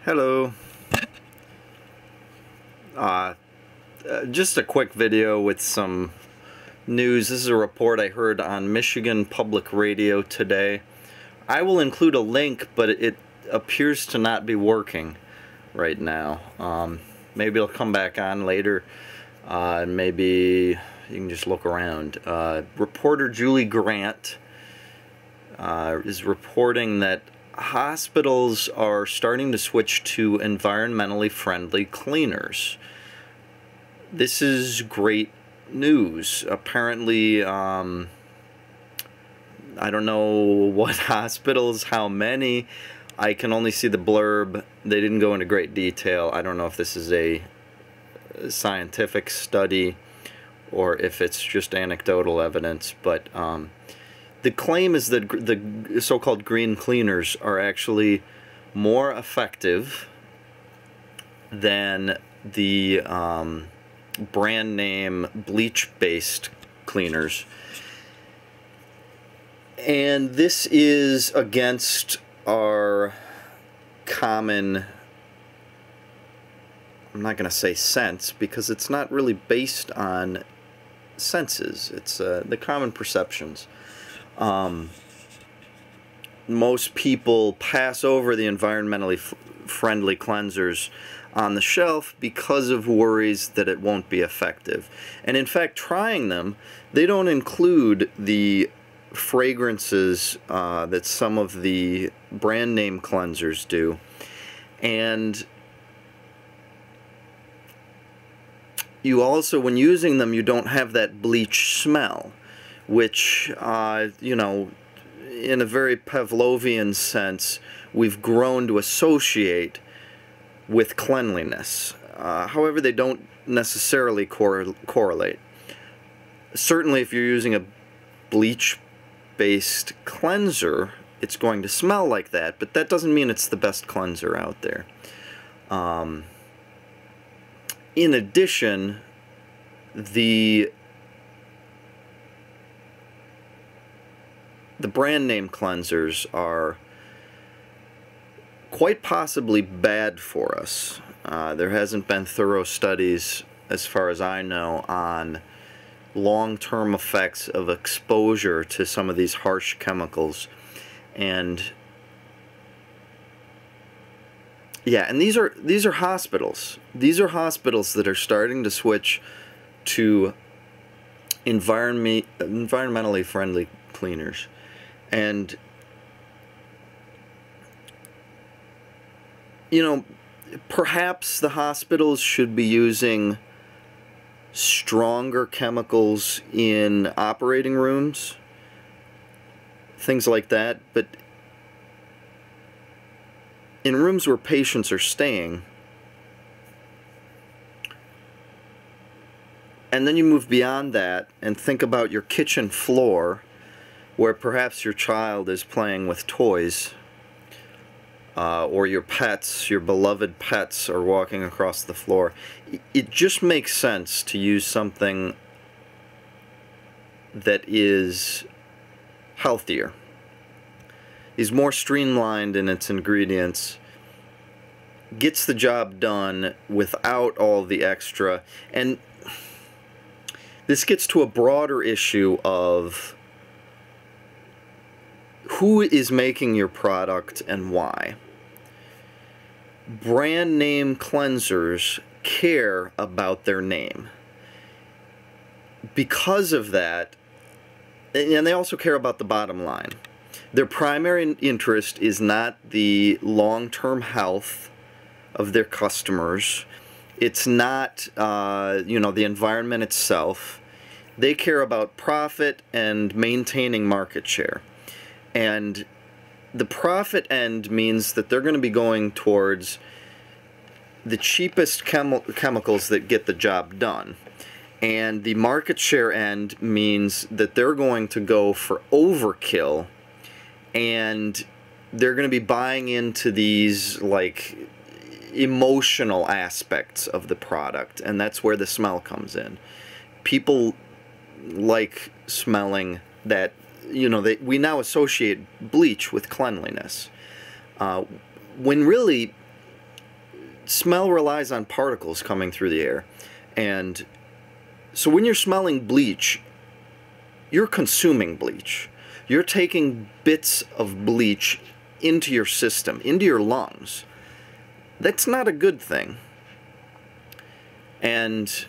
Hello. Just a quick video with some news. This is a report I heard on Michigan Public Radio today. I will include a link, but it appears to not be working right now. Maybe it'll come back on later, and maybe you can just look around. Reporter Julie Grant is reporting that hospitals are starting to switch to environmentally friendly cleaners. This is great news. Apparently, I don't know what hospitals, how many. I can only see the blurb. They didn't go into great detail. I don't know if this is a scientific study or if it's just anecdotal evidence, but the claim is that the so-called green cleaners are actually more effective than the brand name bleach-based cleaners. And this is against our common, I'm not going to say sense, because it's not really based on senses. It's the common perceptions. Most people pass over the environmentally friendly cleansers on the shelf because of worries that it won't be effective. And in fact, trying them, they don't include the fragrances that some of the brand name cleansers do. And you also, when using them, you don't have that bleach smell, which, you know, in a very Pavlovian sense, we've grown to associate with cleanliness. However, they don't necessarily correlate. Certainly, if you're using a bleach-based cleanser, it's going to smell like that, but that doesn't mean it's the best cleanser out there. In addition, the brand name cleansers are quite possibly bad for us. There hasn't been thorough studies, as far as I know, on long-term effects of exposure to some of these harsh chemicals. And yeah, and these are hospitals. These are hospitals that are starting to switch to environmentally friendly cleaners. And you know, perhaps the hospitals should be using stronger chemicals in operating rooms, things like that, but in rooms where patients are staying, and then you move beyond that and think about your kitchen floor, where perhaps your child is playing with toys, or your pets, your beloved pets, are walking across the floor. It just makes sense to use something that is healthier, is more streamlined in its ingredients, gets the job done without all the extra. And this gets to a broader issue of who is making your product and why. Brand name cleansers care about their name. Because of that, and they also care about the bottom line. Their primary interest is not the long-term health of their customers. It's not, you know, the environment itself. They care about profit and maintaining market share. And the profit end means that they're going to be going towards the cheapest chemicals that get the job done. And the market share end means that they're going to go for overkill, and they're going to be buying into these, like, emotional aspects of the product, and that's where the smell comes in. People like smelling that, you know, we now associate bleach with cleanliness, when really smell relies on particles coming through the air. And so when you're smelling bleach, you're consuming bleach. You're taking bits of bleach into your system, into your lungs. That's not a good thing. And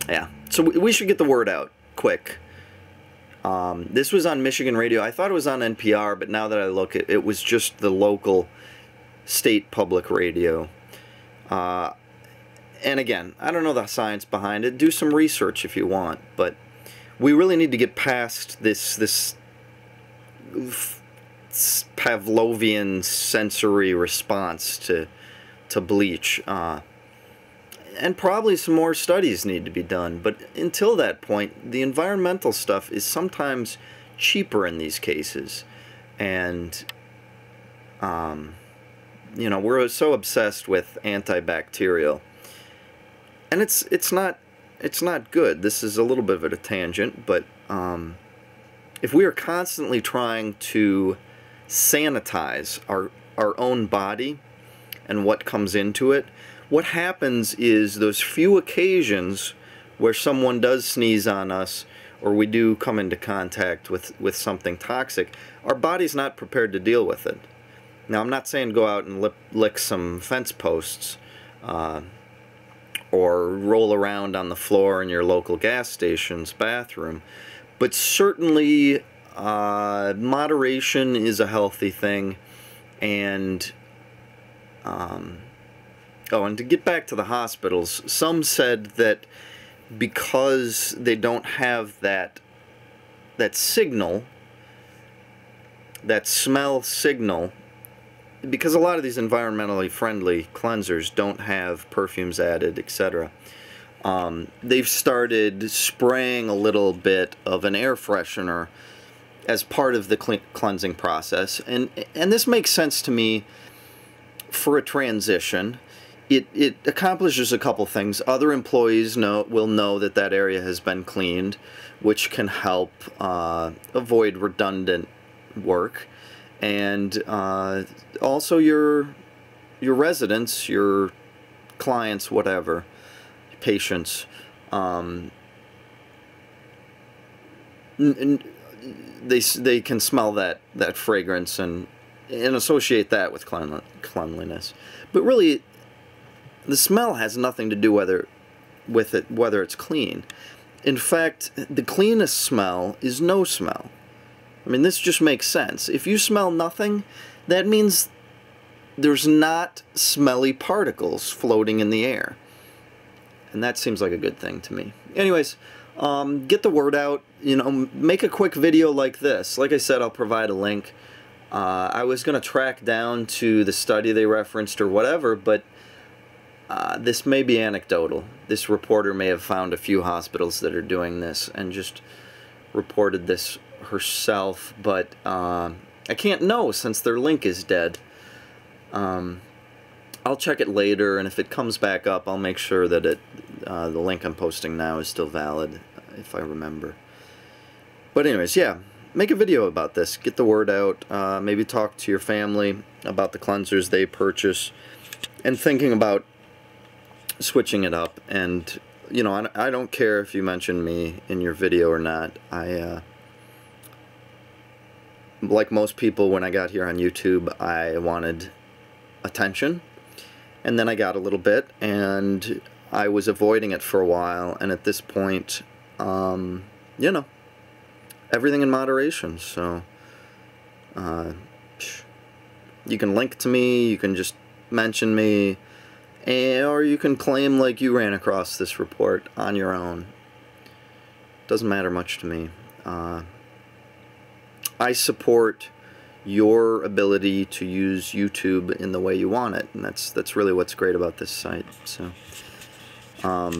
yeah, so we should get the word out quick. This was on Michigan radio. I thought it was on NPR, but now that I look, it was just the local state public radio. And again, I don't know the science behind it. Do some research if you want, but we really need to get past this Pavlovian sensory response to bleach. And probably some more studies need to be done. But until that point, the environmental stuff is sometimes cheaper in these cases. And, you know, we're so obsessed with antibacterial. And it's not good. This is a little bit of a tangent, but if we are constantly trying to sanitize our own body and what comes into it, what happens is those few occasions where someone does sneeze on us or we do come into contact with something toxic, our body's not prepared to deal with it. Now, I'm not saying go out and lick some fence posts or roll around on the floor in your local gas station's bathroom, but certainly moderation is a healthy thing. And oh, and to get back to the hospitals, some said that because they don't have that signal, that smell signal, because a lot of these environmentally friendly cleansers don't have perfumes added, etc., they've started spraying a little bit of an air freshener as part of the cleansing process. And this makes sense to me for a transition. It accomplishes a couple things. Other employees will know that that area has been cleaned, which can help avoid redundant work. And also your residents, your clients, whatever, patients, they can smell that fragrance and associate that with cleanliness. But really, the smell has nothing to do whether it's clean. In fact, the cleanest smell is no smell. I mean, this just makes sense. If you smell nothing, that means there's not smelly particles floating in the air. And that seems like a good thing to me. Anyways, get the word out. You know, make a quick video like this. Like I said, I'll provide a link. I was going to track down to the study they referenced or whatever, but this may be anecdotal. This reporter may have found a few hospitals that are doing this and just reported this herself, but I can't know since their link is dead. I'll check it later, and if it comes back up, I'll make sure that the link I'm posting now is still valid, if I remember. But anyways, yeah, make a video about this. Get the word out. Maybe talk to your family about the cleansers they purchase, and thinking about switching it up. And you know, I don't care if you mention me in your video or not. Like most people, when I got here on YouTube, I wanted attention, and then I got a little bit, and I was avoiding it for a while, and at this point, you know, everything in moderation. So you can link to me, you can just mention me, or you can claim like you ran across this report on your own. Doesn't matter much to me. I support your ability to use YouTube in the way you want it, and that's really what's great about this site. So I'll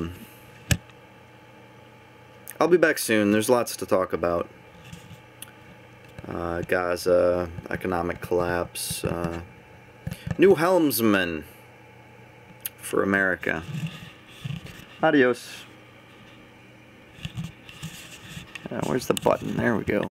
be back soon. There's lots to talk about. Gaza, economic collapse, new helmsman for America. Adios. Where's the button? There we go.